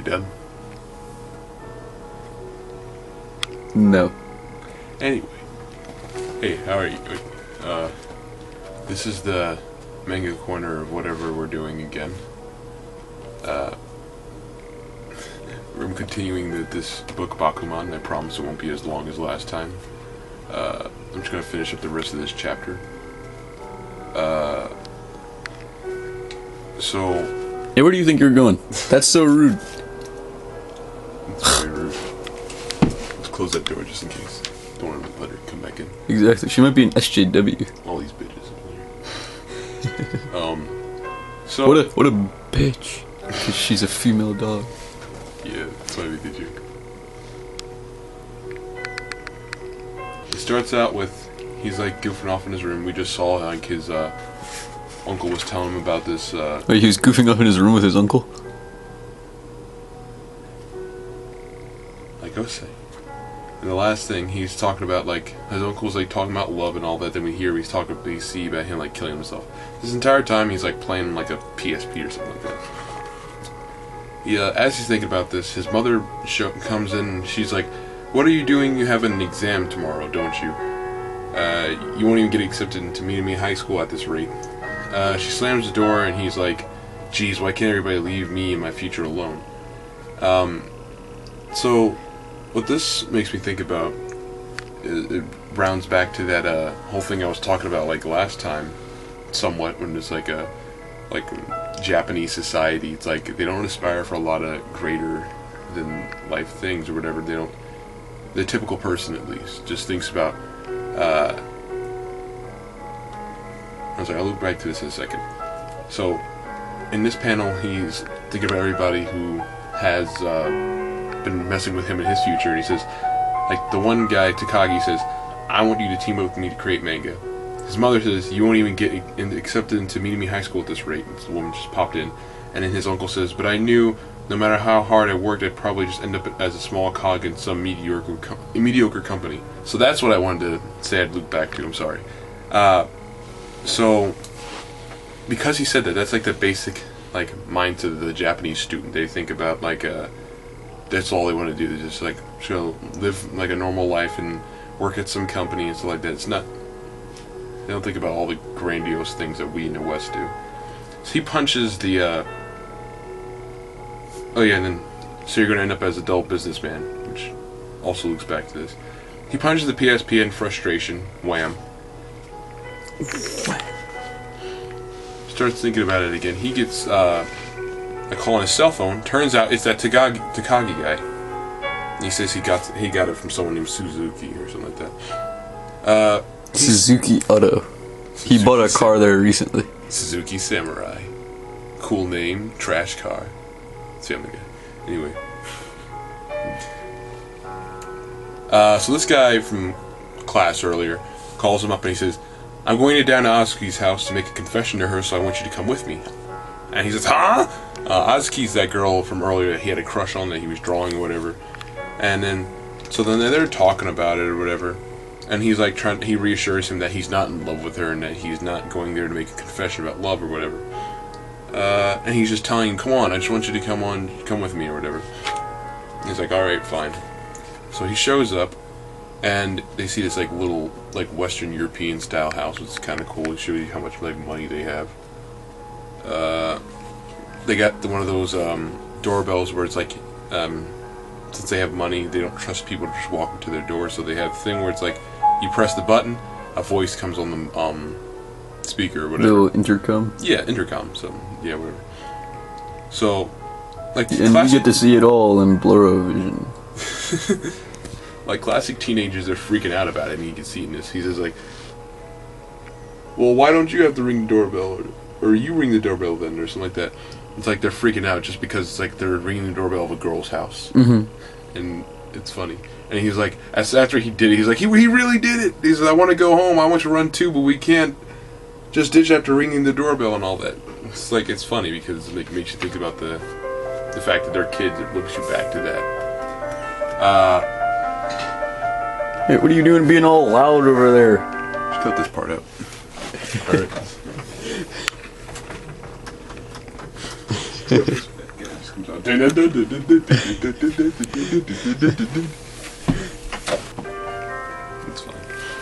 done? No. Anyway. Hey, how are you? This is the manga corner of whatever we're doing again. I'm continuing this book, Bakuman. I promise it won't be as long as last time. I'm just gonna finish up the rest of this chapter. So... Hey, where do you think you're going? That's so rude. It's very rude. Let's close that door just in case. Don't want to let her come back in. Exactly. She might be an SJW. All these bitches in here. So... What a bitch. Because she's a female dog. Yeah, that's why we did joke. It starts out with, he's like goofing off in his room. We just saw like his uncle was telling him about this. Wait, he was goofing off in his room with his uncle? Like I was saying. And the last thing, he's talking about like, his uncle's like talking about love and all that. Then we see about him like killing himself. This entire time he's like playing like a PSP or something like that. Yeah, as he's thinking about this, his mother comes in and she's like, "What are you doing? You have an exam tomorrow, don't you? You won't even get accepted into MANNY High School at this rate." She slams the door and he's like, "Geez, why can't everybody leave me and my future alone?" So, what this makes me think about, it rounds back to that whole thing I was talking about like last time, somewhat, when it's like a Japanese society. It's like they don't aspire for a lot of greater than life things or whatever. They don't. The typical person, at least, just thinks about. I'm sorry, I'll look back to this in a second. So, in this panel, he's thinking about everybody who has been messing with him in his future, and he says, like the one guy, Takagi, says, "I want you to team up with me to create manga." His mother says, "You won't even get accepted into MANNY High School at this rate." The woman just popped in. And then his uncle says, "But I knew no matter how hard I worked, I'd probably just end up as a small cog in some mediocre company." So that's what I wanted to say I'd loop back to. I'm sorry. So, because he said that, that's like the basic like mindset of the Japanese student. They think about like, that's all they want to do. They just like live like a normal life and work at some company and stuff like that. It's not... They don't think about all the grandiose things that we in the West do. So he punches the, oh yeah, and then, so you're going to end up as a dull businessman, which also looks back to this. He punches the PSP in frustration. Wham. Starts thinking about it again. He gets, a call on his cell phone. Turns out it's that Takagi guy. And he says he got it from someone named Suzuki or something like that. Suzuki Auto. He bought a car there recently. Suzuki Samurai. Cool name, trash car. Family Guy. Anyway. So this guy from class earlier calls him up and he says, "I'm going down to Azuki's house to make a confession to her, so I want you to come with me." And he says, "Huh?" Azuki's that girl from earlier that he had a crush on, that he was drawing or whatever. And then, so then they're talking about it or whatever. And he's like he reassures him that he's not in love with her and that he's not going there to make a confession about love or whatever. And he's just telling him, "Come on, I just want you to come with me," or whatever. And he's like, "Alright, fine." So he shows up, and they see this like little like Western European style house, which is kind of cool. It shows you how much like money they have. They got one of those doorbells where it's like, since they have money, they don't trust people to just walk up to their door, so they have a thing where it's like, you press the button, a voice comes on the speaker or whatever. Little intercom? Yeah, intercom, so, yeah, whatever. So, like... And you get to see it all in Blur-O-Vision. Like, classic teenagers are freaking out about it, and you can see in this. He says, like, "Well, why don't you have to ring the doorbell, or you ring the doorbell then," or something like that. It's like they're freaking out just because it's like they're ringing the doorbell of a girl's house. Mm-hmm. And it's funny. And he's like, after he did it, he's like, he really did it. He said, "I want to go home. I want to run too, but we can't just ditch after ringing the doorbell and all that." It's like, it's funny because it makes you think about the fact that they're kids. It looks you back to that. Hey, what are you doing being all loud over there? Just cut this part out. Alright. comes out. It's fine.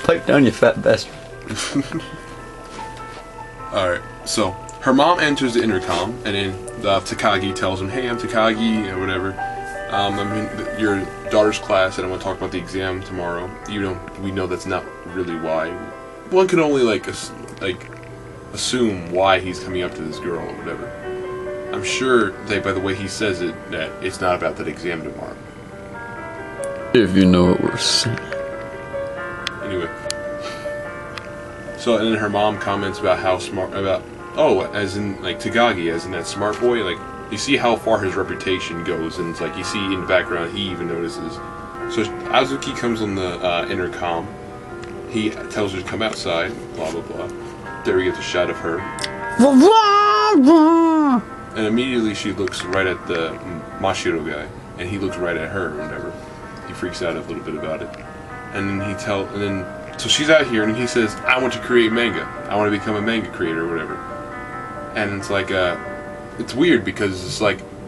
Pipe down, you fat bastard. Alright, so her mom enters the intercom, and then Takagi tells him, "Hey, I'm Takagi," or whatever. I'm in your daughter's class, and I want to talk about the exam tomorrow. We know that's not really why. One can only assume why he's coming up to this girl or whatever. I'm sure by the way he says it, that it's not about that exam tomorrow. If you know what we're saying. Anyway. So, and then her mom comments about how smart, as in, Takagi, as in that smart boy, you see how far his reputation goes, and it's you see in the background, he even notices. So, Azuki comes on the intercom, he tells her to come outside, blah blah blah. There we get the shot of her. And immediately she looks right at the Mashiro guy, and he looks right at her, or whatever. He freaks out a little bit about it. And then so she's out here, and he says, "I want to create manga. I want to become a manga creator," or whatever. And it's it's weird because it's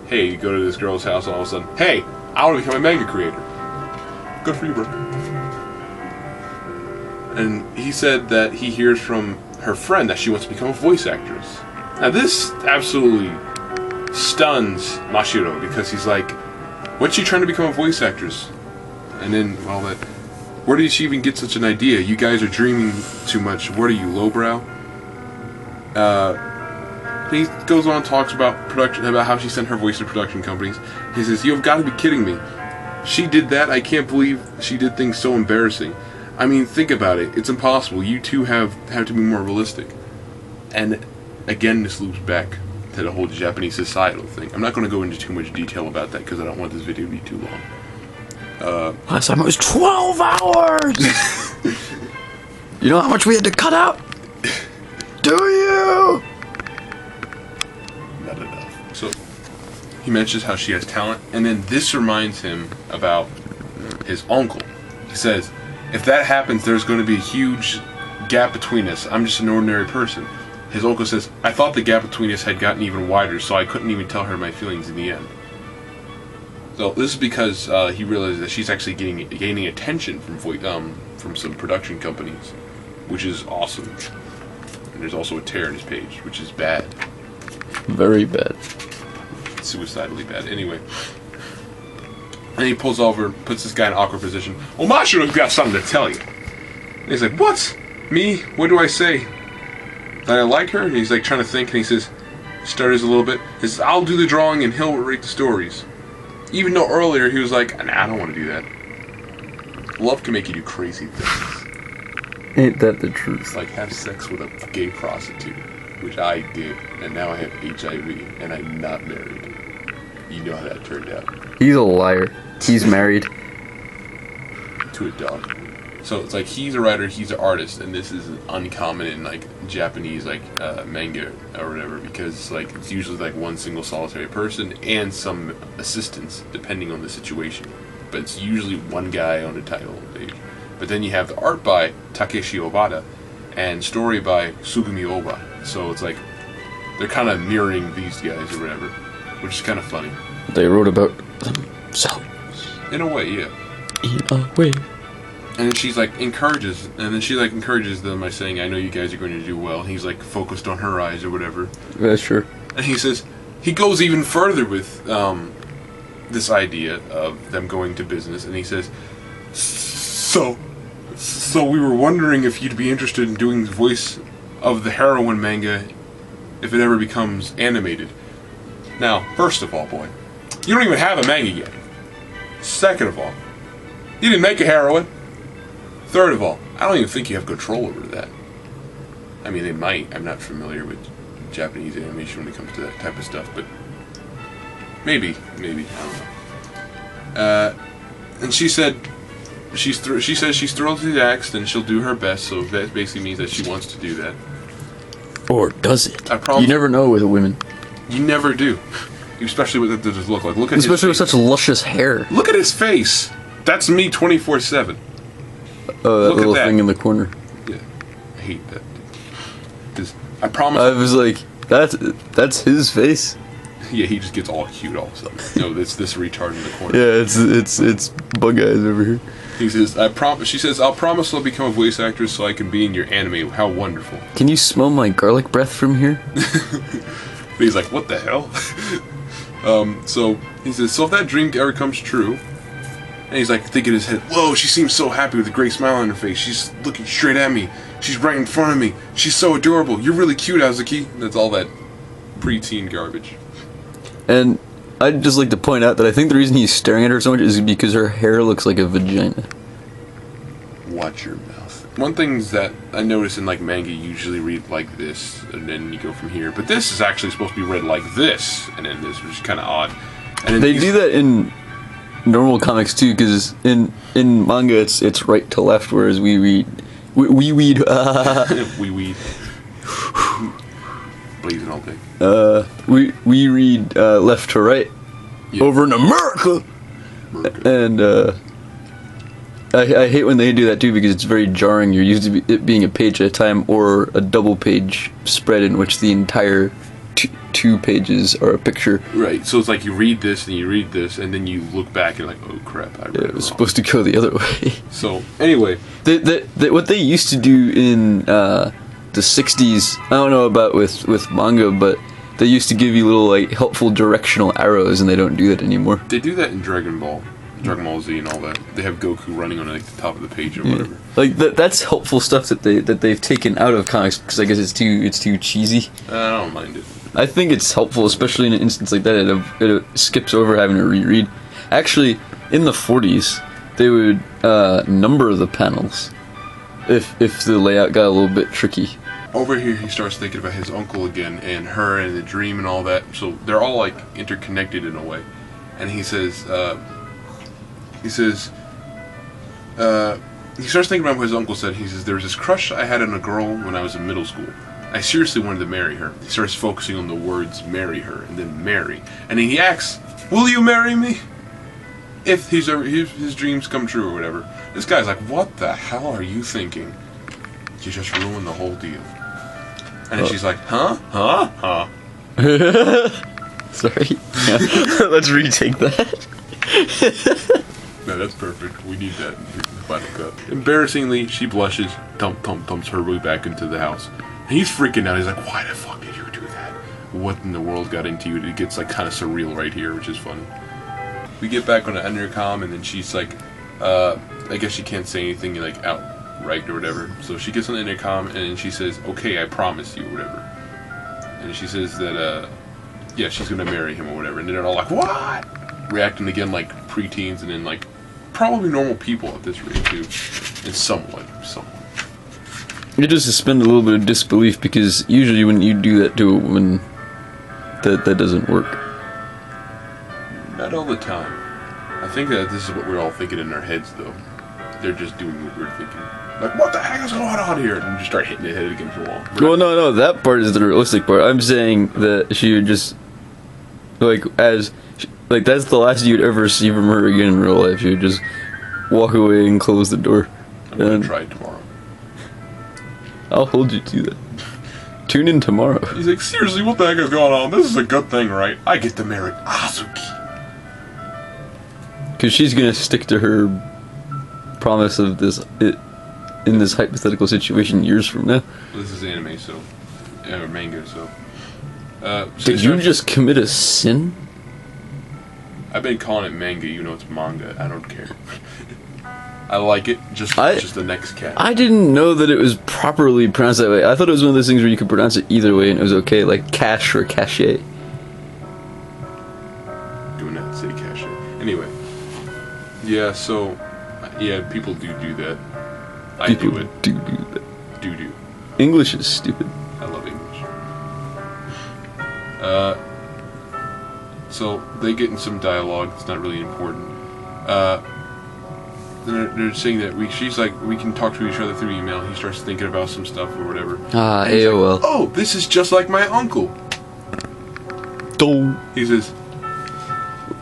hey, you go to this girl's house, and all of a sudden, "Hey, I want to become a manga creator." Good for you, bro. And he said that he hears from her friend that she wants to become a voice actress. Now this absolutely stuns Mashiro, because he's what's she trying to become a voice actress? And then, where did she even get such an idea? You guys are dreaming too much. What are you, lowbrow? He goes on and talks about production, about how she sent her voice to production companies. He says, "You've got to be kidding me. She did that? I can't believe she did things so embarrassing. I mean, think about it. It's impossible. You two have to be more realistic." And again, this loops back to the whole Japanese societal thing. I'm not going to go into too much detail about that because I don't want this video to be too long. Last time it was 12 hours! You know how much we had to cut out? Do you? Not enough. So, he mentions how she has talent, and then this reminds him about his uncle. He says, "If that happens, there's going to be a huge gap between us. I'm just an ordinary person." His uncle says, "I thought the gap between us had gotten even wider, so I couldn't even tell her my feelings in the end." So this is because he realizes that she's actually gaining attention from some production companies, which is awesome. And there's also a tear in his page, which is bad. Very bad. Suicidally bad. Anyway. And he pulls over, puts this guy in an awkward position. "Well, Mashiro's got something to tell you." And he's like, "What? Me? What do I say? That I like her?" And he's trying to think, and he says, stutters a little bit. He says, "I'll do the drawing and he'll write the stories." Even though earlier he was like, "Nah, I don't want to do that." Love can make you do crazy things. Ain't that the truth? Have sex with a gay prostitute, which I did, and now I have HIV, and I'm not married. You know how that turned out. He's a liar. He's married. To a dog. So it's he's a writer, he's an artist, and this is uncommon in Japanese manga or whatever, because it's usually one single solitary person and some assistants depending on the situation. But it's usually one guy on the title page. But then you have the art by Takeshi Obata and story by Sugumi Oba. So it's they're kind of mirroring these guys or whatever, which is kind of funny. They wrote about themselves. In a way, yeah. In a way. And then she's encourages them by saying, "I know you guys are going to do well." And he's focused on her eyes or whatever. Yeah, sure. And he says, he goes even further with this idea of them going to business, and he says, So we were wondering if you'd be interested in doing the voice of the heroine manga if it ever becomes animated. Now, first of all, boy, you don't even have a manga yet. Second of all, you didn't make a heroine. Third of all, I don't even think you have control over that. I mean, they might. I'm not familiar with Japanese animation when it comes to that type of stuff, but maybe, I don't know. And she said, she says she's thrilled to be asked and she'll do her best. So that basically means that she wants to do that. Or does it? I promise. You never know with women. You never do, especially with what does look like. Look at especially his with such luscious hair. Look at his face. That's me 24/7. That little thing in the corner. Yeah, I hate that. Because I promise. I was like, that's his face. Yeah, he just gets all cute all of a sudden. No, it's this retard in the corner. Yeah, it's Bug Eyes over here. He says, She says, I'll promise I'll become a voice actor so I can be in your anime. How wonderful. Can you smell my garlic breath from here? But he's like, what the hell? So he says, so if that dream ever comes true, and he's like thinking in his head, whoa, she seems so happy with a great smile on her face. She's looking straight at me. She's right in front of me. She's so adorable. You're really cute, Azuki. That's all that preteen garbage. And I'd just like to point out that I think the reason he's staring at her so much is because her hair looks like a vagina. Watch your mouth. One thing that I notice in like manga, you usually read like this, and then you go from here. But this is actually supposed to be read like this, and then this, which is kind of odd. And then they do that in normal comics too, because in manga it's right to left, whereas we read we weed we weed blazing all day. We read left to right. Yep. Over in America. And I hate when they do that too, because it's very jarring. You're used to it being a page at a time or a double page spread in which the entire two pages are a picture. Right, so it's like you read this and you read this and then you look back and you're like, oh crap, I read it was wrong. Supposed to go the other way. So anyway, what they used to do in the 60s, I don't know about with manga, but they used to give you little like helpful directional arrows, and they don't do that anymore. They do that in Dragon Ball Z and all that. They have Goku running on like the top of the page or whatever. Like that's helpful stuff that they've taken out of comics, because I guess it's too cheesy. I don't mind it. I think it's helpful, especially in an instance like that. It skips over having to reread. Actually, in the 40s, they would number the panels if the layout got a little bit tricky. Over here, he starts thinking about his uncle again, and her, and the dream, and all that. So they're all like interconnected in a way. And he says, he starts thinking about what his uncle said. He says, there was this crush I had on a girl when I was in middle school. I seriously wanted to marry her. He starts focusing on the words marry her, and then marry. And then he asks, will you marry me? If his dreams come true or whatever. This guy's like, what the hell are you thinking? You just ruined the whole deal. And then she's like, huh? Sorry. Yeah. Let's retake that. No, that's perfect. We need that in the final cut. Embarrassingly, she blushes, thumps her way back into the house. And he's freaking out. He's like, why the fuck did you do that? What in the world got into you? It gets like kind of surreal right here, which is funny. We get back on the intercom, and then she's like, I guess she can't say anything like outright or whatever. So she gets on the intercom, and then she says, okay, I promise you, or whatever. And she says that, yeah, she's gonna marry him or whatever. And then they're all like, what? Reacting again like preteens, and then like probably normal people at this rate too. And somewhat. You just suspend a little bit of disbelief, because usually when you do that to a woman, that doesn't work. Not all the time. I think that this is what we're all thinking in our heads, though. They're just doing what we're thinking. Like, what the heck is going on here? And you just start hitting the head against the wall. Well, no, that part is the realistic part. I'm saying that she would just, like, that's the last you'd ever see from her again in real life. She would just walk away and close the door. I'm gonna try it tomorrow. I'll hold you to that. Tune in tomorrow. He's like, seriously, what the heck is going on? This is a good thing, right? I get to marry Azuki. Because she's gonna stick to her promise of in this hypothetical situation years from now. Well, this is anime, so or manga, so. Did you just commit a sin? I've been calling it manga, you know it's manga. I don't care. I like it. Just the next cat. I didn't know that it was properly pronounced that way. I thought it was one of those things where you could pronounce it either way and it was okay, like cash or cachet. Do not say cachet. Anyway. Yeah, so yeah, people do that. I do it. Do that. Do. English is stupid. I love English. So they get in some dialogue. It's not really important. They're saying that she's like, we can talk to each other through email. He starts thinking about some stuff or whatever. AOL. Like, oh, this is just like my uncle. He says,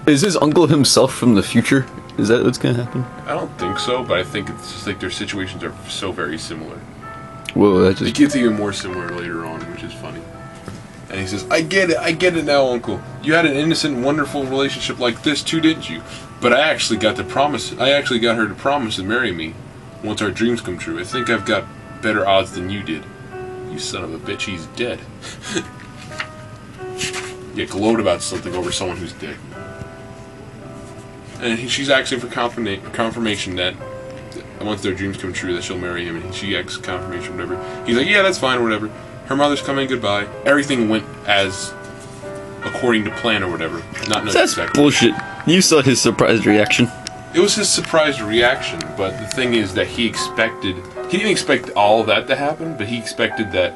is his uncle himself from the future? Is that what's gonna happen? I don't think so, but I think it's just like their situations are so very similar. Whoa, that just... It gets even more similar later on, which is funny. And he says, I get it now, Uncle. You had an innocent, wonderful relationship like this too, didn't you? But I actually got her to promise to marry me once our dreams come true. I think I've got better odds than you did. You son of a bitch, he's dead. You gloat about something over someone who's dead. And she's asking for confirmation that once their dreams come true that she'll marry him, and she asks confirmation, whatever. He's like, yeah, that's fine, or whatever. Her mother's coming, goodbye. Everything went as according to plan or whatever. That's bullshit. You saw his surprised reaction. It was his surprised reaction, but the thing is that he didn't expect all of that to happen, but he expected that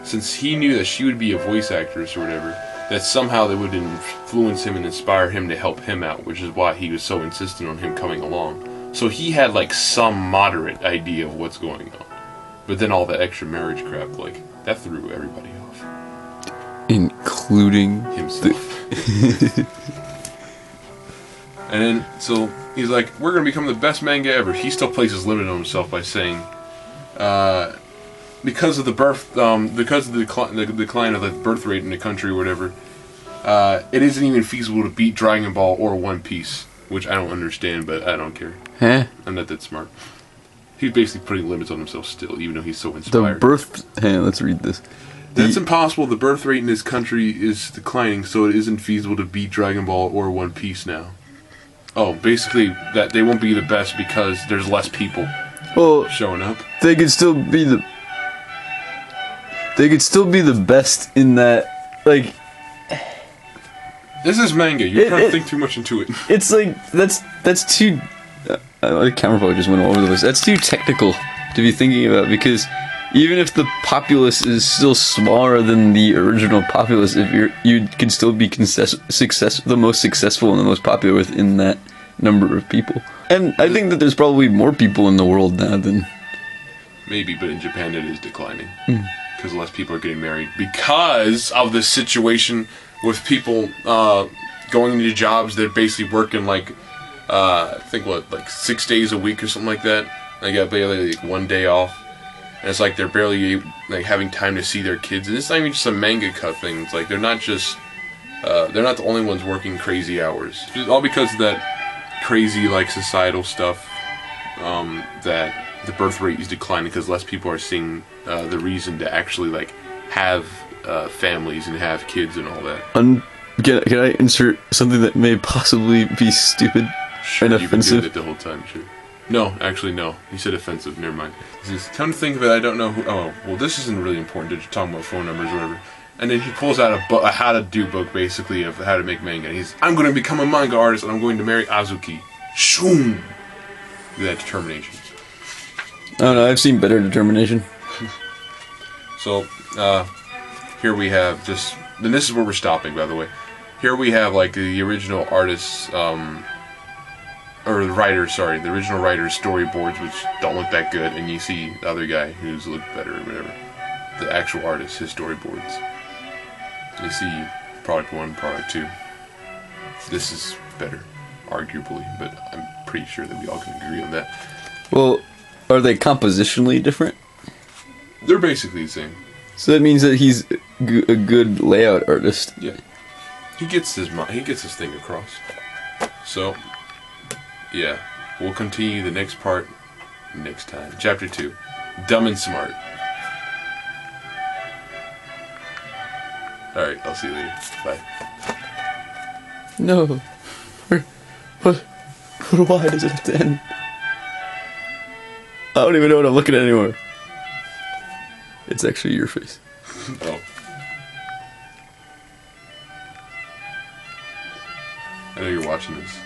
since he knew that she would be a voice actress or whatever, that somehow they would influence him and inspire him to help him out, which is why he was so insistent on him coming along. So he had like some moderate idea of what's going on. But then all the extra marriage crap, like, that threw everybody off. Including himself. And then, so, he's like, we're going to become the best manga ever. He still places limit on himself by saying, because of the decline of the birth rate in the country or whatever, it isn't even feasible to beat Dragon Ball or One Piece, which I don't understand, but I don't care. Huh? I'm not that smart. He's basically putting limits on himself still, even though he's so inspired. Hang on, let's read this. That's impossible. The birth rate in this country is declining, so it isn't feasible to beat Dragon Ball or One Piece now. Oh, basically, that they won't be the best because there's less people showing up. They could still be the best in that, like... This is manga. You're trying to think too much into it. It's like, that's too... the camera probably just went all over the place. That's too technical to be thinking about, because even if the populace is still smaller than the original populace, if you can still be the most successful and the most popular within that number of people. And I think that there's probably more people in the world now than... Maybe, but in Japan it is declining. Because less people are getting married. Because of the situation with people going into jobs that basically working like... I think like 6 days a week or something like that. They got barely like 1 day off, and it's like they're barely like having time to see their kids. And it's not even just a manga cut thing. It's like they're not the only ones working crazy hours. It's all because of that crazy like societal stuff that the birth rate is declining because less people are seeing the reason to actually like have families and have kids and all that. Can I insert something that may possibly be stupid? Sure, and you've been offensive? doing it the whole time, sure. No, actually, no. You said offensive, never mind. He says, come to think of it, I don't know who... Oh, well, this isn't really important. They're just talking about phone numbers or whatever. And then he pulls out a how-to-do book, basically, of how to make manga. And he's, I'm going to become a manga artist, and I'm going to marry Azuki. Shoom! That determination. Oh, no, I've seen better determination. So, here we have just... And this is where we're stopping, by the way. Here we have, like, the original artists, or the writers, sorry, the original writers' storyboards, which don't look that good, and you see the other guy who's looked better or whatever. The actual artist, his storyboards. You see product 1, product 2. This is better, arguably, but I'm pretty sure that we all can agree on that. Well, are they compositionally different? They're basically the same. So that means that he's a good layout artist. Yeah. He gets his thing across. So, yeah. We'll continue the next part next time. Chapter 2. Dumb and Smart. Alright, I'll see you later. Bye. No. But why does it have to end? I don't even know what I'm looking at anymore. It's actually your face. Oh. I know you're watching this.